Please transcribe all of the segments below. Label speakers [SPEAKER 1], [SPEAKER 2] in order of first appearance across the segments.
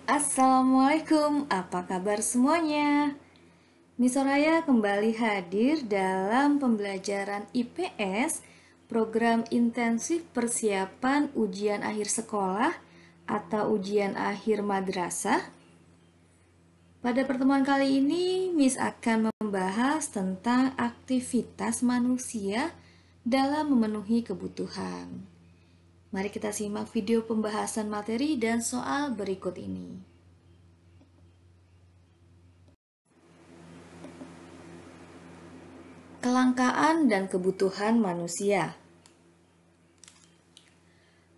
[SPEAKER 1] Assalamualaikum, apa kabar semuanya? Miss Soraya kembali hadir dalam pembelajaran IPS, program intensif persiapan ujian akhir sekolah atau ujian akhir madrasah. Pada pertemuan kali ini, Miss akan membahas tentang aktivitas manusia dalam memenuhi kebutuhan. Mari kita simak video pembahasan materi dan soal berikut ini. Kelangkaan dan kebutuhan manusia.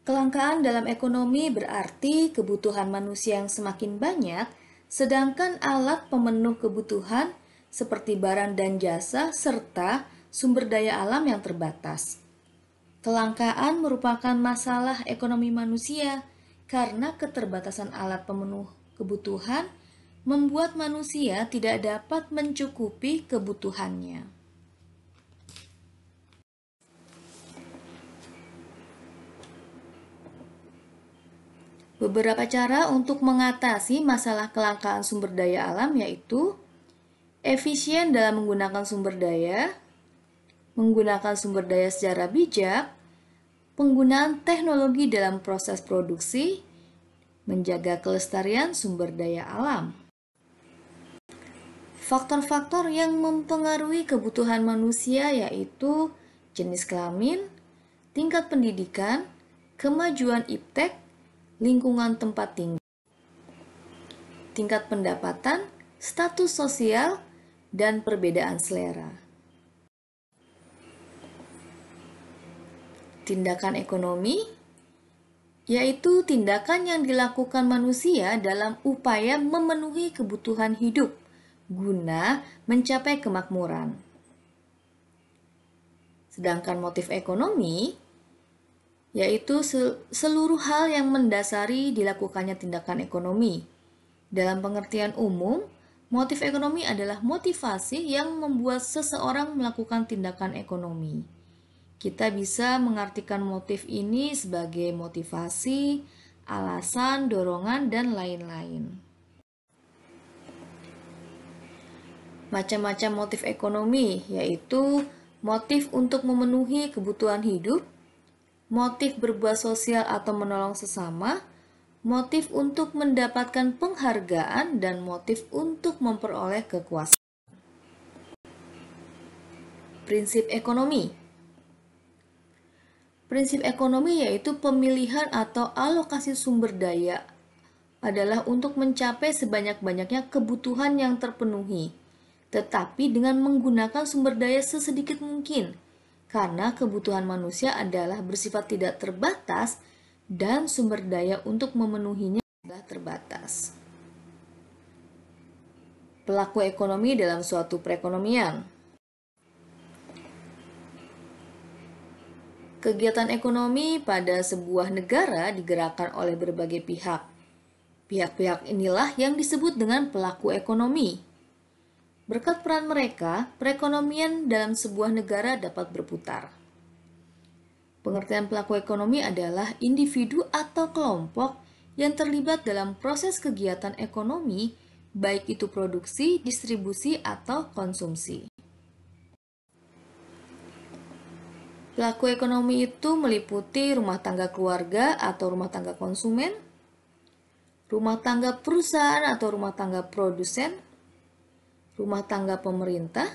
[SPEAKER 1] Kelangkaan dalam ekonomi berarti kebutuhan manusia yang semakin banyak, sedangkan alat pemenuh kebutuhan seperti barang dan jasa serta sumber daya alam yang terbatas. Kelangkaan merupakan masalah ekonomi manusia karena keterbatasan alat pemenuh kebutuhan membuat manusia tidak dapat mencukupi kebutuhannya. Beberapa cara untuk mengatasi masalah kelangkaan sumber daya alam yaitu efisien dalam menggunakan sumber daya, menggunakan sumber daya secara bijak, penggunaan teknologi dalam proses produksi, menjaga kelestarian sumber daya alam. Faktor-faktor yang mempengaruhi kebutuhan manusia yaitu jenis kelamin, tingkat pendidikan, kemajuan iptek, lingkungan tempat tinggal, tingkat pendapatan, status sosial, dan perbedaan selera. Tindakan ekonomi yaitu tindakan yang dilakukan manusia dalam upaya memenuhi kebutuhan hidup guna mencapai kemakmuran. Sedangkan motif ekonomi yaitu seluruh hal yang mendasari dilakukannya tindakan ekonomi. Dalam pengertian umum, motif ekonomi adalah motivasi yang membuat seseorang melakukan tindakan ekonomi. Kita bisa mengartikan motif ini sebagai motivasi, alasan, dorongan, dan lain-lain. Macam-macam motif ekonomi, yaitu motif untuk memenuhi kebutuhan hidup, motif berbuat sosial atau menolong sesama, motif untuk mendapatkan penghargaan, dan motif untuk memperoleh kekuasaan. Prinsip ekonomi. Prinsip ekonomi yaitu pemilihan atau alokasi sumber daya adalah untuk mencapai sebanyak-banyaknya kebutuhan yang terpenuhi, tetapi dengan menggunakan sumber daya sesedikit mungkin, karena kebutuhan manusia adalah bersifat tidak terbatas dan sumber daya untuk memenuhinya adalah terbatas. Pelaku ekonomi dalam suatu perekonomian. Kegiatan ekonomi pada sebuah negara digerakkan oleh berbagai pihak. Pihak-pihak inilah yang disebut dengan pelaku ekonomi. Berkat peran mereka, perekonomian dalam sebuah negara dapat berputar. Pengertian pelaku ekonomi adalah individu atau kelompok yang terlibat dalam proses kegiatan ekonomi, baik itu produksi, distribusi, atau konsumsi. Pelaku ekonomi itu meliputi rumah tangga keluarga atau rumah tangga konsumen, rumah tangga perusahaan atau rumah tangga produsen, rumah tangga pemerintah,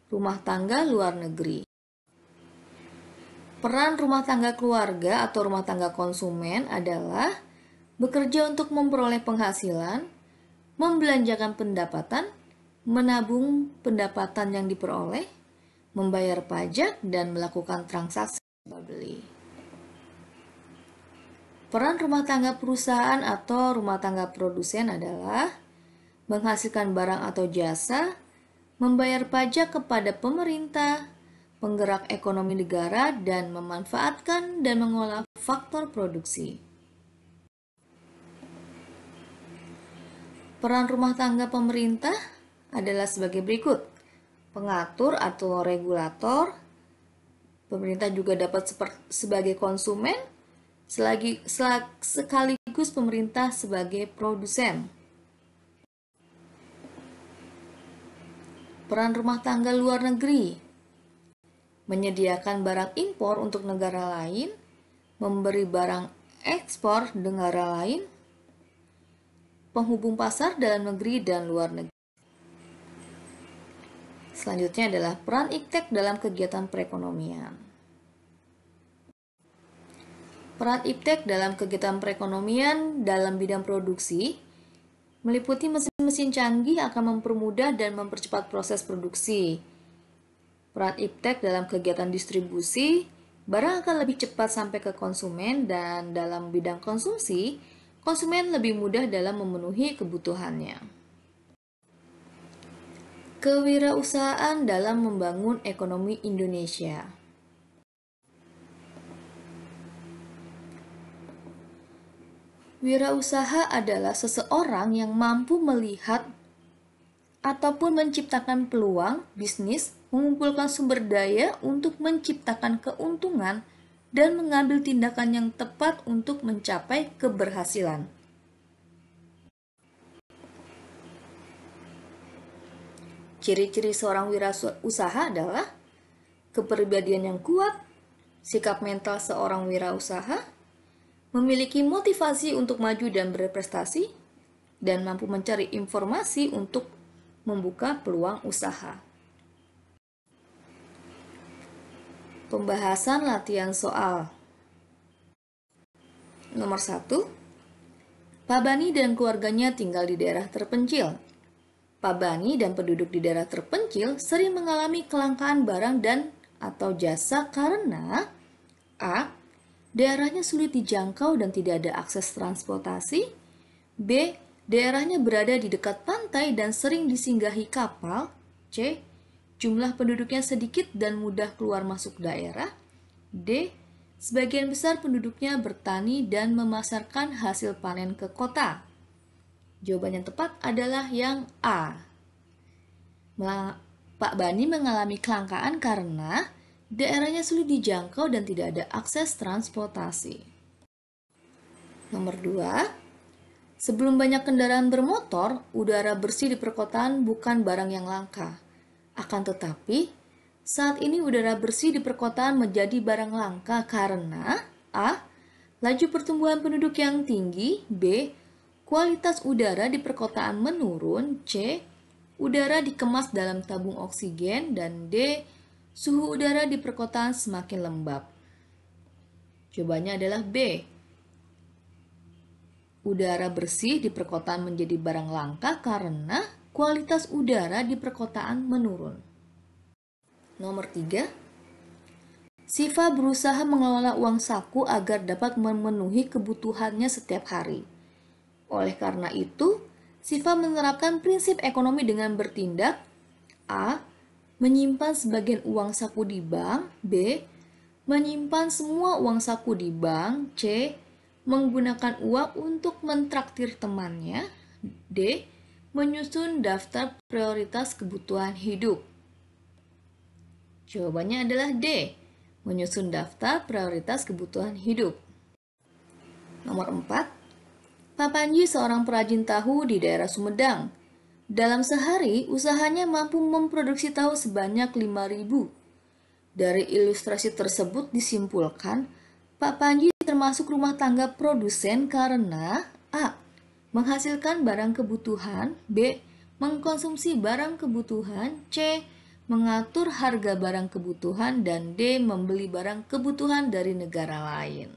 [SPEAKER 1] rumah tangga luar negeri. Peran rumah tangga keluarga atau rumah tangga konsumen adalah bekerja untuk memperoleh penghasilan, membelanjakan pendapatan, menabung pendapatan yang diperoleh, membayar pajak, dan melakukan transaksi jual beli. Peran rumah tangga perusahaan atau rumah tangga produsen adalah menghasilkan barang atau jasa, membayar pajak kepada pemerintah, penggerak ekonomi negara, dan memanfaatkan dan mengolah faktor produksi. Peran rumah tangga pemerintah adalah sebagai berikut. Pengatur atau regulator, pemerintah juga dapat sebagai konsumen, sekaligus sekaligus pemerintah sebagai produsen. Peran rumah tangga luar negeri, menyediakan barang impor untuk negara lain, memberi barang ekspor negara lain, penghubung pasar dalam negeri dan luar negeri. Selanjutnya adalah peran iptek dalam kegiatan perekonomian. Peran iptek dalam kegiatan perekonomian dalam bidang produksi meliputi mesin-mesin canggih akan mempermudah dan mempercepat proses produksi. Peran iptek dalam kegiatan distribusi, barang akan lebih cepat sampai ke konsumen, dan dalam bidang konsumsi, konsumen lebih mudah dalam memenuhi kebutuhannya. Kewirausahaan dalam membangun ekonomi Indonesia. Wirausaha adalah seseorang yang mampu melihat ataupun menciptakan peluang bisnis, mengumpulkan sumber daya untuk menciptakan keuntungan, dan mengambil tindakan yang tepat untuk mencapai keberhasilan. Ciri-ciri seorang wirausaha adalah kepribadian yang kuat, sikap mental seorang wirausaha, memiliki motivasi untuk maju dan berprestasi, dan mampu mencari informasi untuk membuka peluang usaha. Pembahasan latihan soal. Nomor 1. Pak Bani dan keluarganya tinggal di daerah terpencil. Pak Bani dan penduduk di daerah terpencil sering mengalami kelangkaan barang dan atau jasa karena A. Daerahnya sulit dijangkau dan tidak ada akses transportasi. B. Daerahnya berada di dekat pantai dan sering disinggahi kapal. C. Jumlah penduduknya sedikit dan mudah keluar masuk daerah. D. Sebagian besar penduduknya bertani dan memasarkan hasil panen ke kota. Jawaban yang tepat adalah yang A. Pak Bani mengalami kelangkaan karena daerahnya sulit dijangkau dan tidak ada akses transportasi. Nomor 2. Sebelum banyak kendaraan bermotor, udara bersih di perkotaan bukan barang yang langka. Akan tetapi, saat ini udara bersih di perkotaan menjadi barang langka karena A. Laju pertumbuhan penduduk yang tinggi. B. Kualitas udara di perkotaan menurun. C. Udara dikemas dalam tabung oksigen. Dan D. Suhu udara di perkotaan semakin lembab. Jawabannya adalah B. Udara bersih di perkotaan menjadi barang langka karena kualitas udara di perkotaan menurun. Nomor 3. Siva berusaha mengelola uang saku agar dapat memenuhi kebutuhannya setiap hari. Oleh karena itu, Siva menerapkan prinsip ekonomi dengan bertindak A. Menyimpan sebagian uang saku di bank. B. Menyimpan semua uang saku di bank. C. Menggunakan uang untuk mentraktir temannya. D. Menyusun daftar prioritas kebutuhan hidup. Jawabannya adalah D. Menyusun daftar prioritas kebutuhan hidup. Nomor 4. Pak Panji seorang perajin tahu di daerah Sumedang. Dalam sehari, usahanya mampu memproduksi tahu sebanyak 5.000. Dari ilustrasi tersebut disimpulkan, Pak Panji termasuk rumah tangga produsen karena A. Menghasilkan barang kebutuhan. B. Mengkonsumsi barang kebutuhan. C. Mengatur harga barang kebutuhan. Dan D. Membeli barang kebutuhan dari negara lain.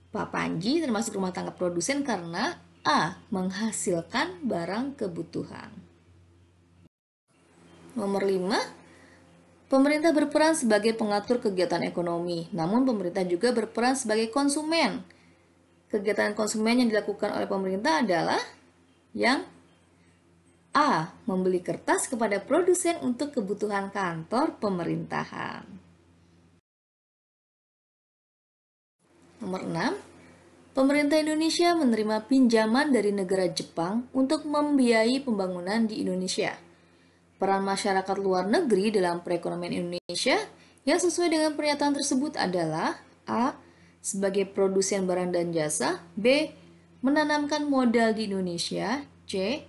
[SPEAKER 1] Pak Panji termasuk rumah tangga produsen karena A. Menghasilkan barang kebutuhan. Nomor 5. Pemerintah berperan sebagai pengatur kegiatan ekonomi, namun pemerintah juga berperan sebagai konsumen. Kegiatan konsumen yang dilakukan oleh pemerintah adalah yang A. Membeli kertas kepada produsen untuk kebutuhan kantor pemerintahan. Nomor 6. Pemerintah Indonesia menerima pinjaman dari negara Jepang untuk membiayai pembangunan di Indonesia. Peran masyarakat luar negeri dalam perekonomian Indonesia yang sesuai dengan pernyataan tersebut adalah A. sebagai produsen barang dan jasa. B. Menanamkan modal di Indonesia. C.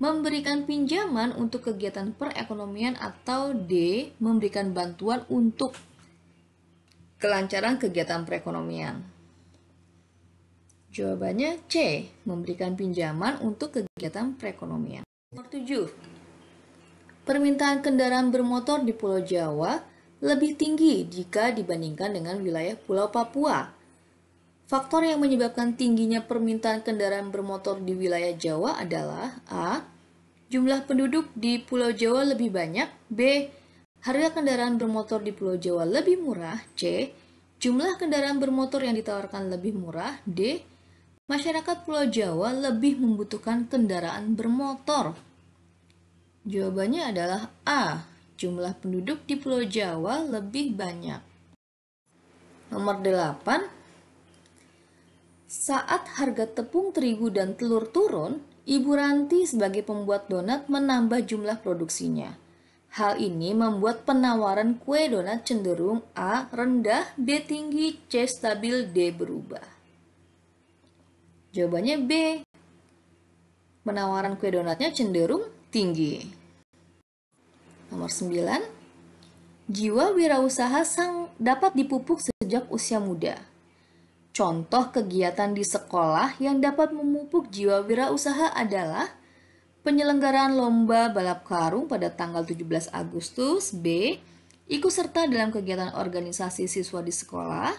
[SPEAKER 1] Memberikan pinjaman untuk kegiatan perekonomian. Atau D. Memberikan bantuan untuk kelancaran kegiatan perekonomian. Jawabannya C. Memberikan pinjaman untuk kegiatan perekonomian. Nomor 7. Permintaan kendaraan bermotor di Pulau Jawa lebih tinggi jika dibandingkan dengan wilayah Pulau Papua. Faktor yang menyebabkan tingginya permintaan kendaraan bermotor di wilayah Jawa adalah A. Jumlah penduduk di Pulau Jawa lebih banyak. B. Harga kendaraan bermotor di Pulau Jawa lebih murah. C. Jumlah kendaraan bermotor yang ditawarkan lebih murah. D. Masyarakat Pulau Jawa lebih membutuhkan kendaraan bermotor. Jawabannya adalah A. Jumlah penduduk di Pulau Jawa lebih banyak. Nomor 8. Saat harga tepung terigu dan telur turun, Ibu Ranti sebagai pembuat donat menambah jumlah produksinya. Hal ini membuat penawaran kue donat cenderung A. rendah, B. tinggi, C. stabil, D. berubah. Jawabannya B. Penawaran kue donatnya cenderung tinggi. Nomor 9. Jiwa wirausaha dapat dipupuk sejak usia muda. Contoh kegiatan di sekolah yang dapat memupuk jiwa wirausaha adalah penyelenggaraan lomba balap karung pada tanggal 17 Agustus. B. Ikut serta dalam kegiatan organisasi siswa di sekolah.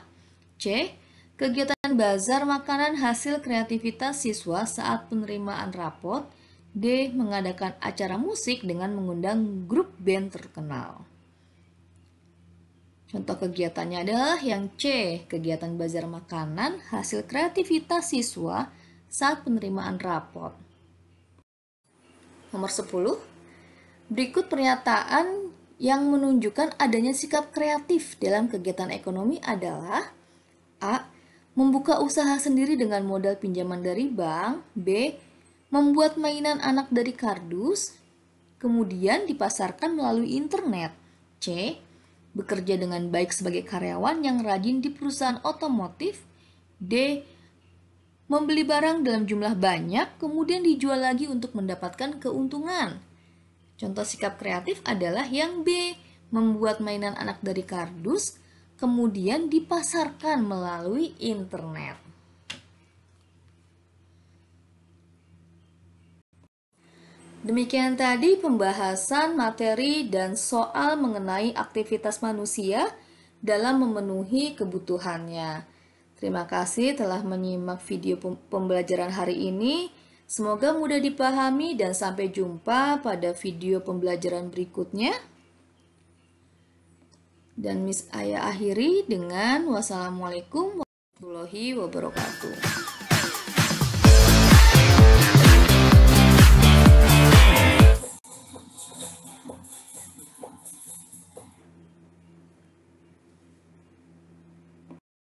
[SPEAKER 1] C. Kegiatan bazar makanan hasil kreativitas siswa saat penerimaan rapot. D. Mengadakan acara musik dengan mengundang grup band terkenal. Contoh kegiatannya adalah yang C. Kegiatan bazar makanan hasil kreativitas siswa saat penerimaan rapot. Nomor 10. Berikut pernyataan yang menunjukkan adanya sikap kreatif dalam kegiatan ekonomi adalah A. Membuka usaha sendiri dengan modal pinjaman dari bank. B. Membuat mainan anak dari kardus, kemudian dipasarkan melalui internet. C. Bekerja dengan baik sebagai karyawan yang rajin di perusahaan otomotif. D. Membeli barang dalam jumlah banyak, kemudian dijual lagi untuk mendapatkan keuntungan. Contoh sikap kreatif adalah yang B. Membuat mainan anak dari kardus, kemudian dipasarkan melalui internet. Demikian tadi pembahasan materi dan soal mengenai aktivitas manusia dalam memenuhi kebutuhannya. Terima kasih telah menyimak video pembelajaran hari ini. Semoga mudah dipahami dan sampai jumpa pada video pembelajaran berikutnya. Dan Miss Aya akhiri dengan wassalamualaikum warahmatullahi wabarakatuh.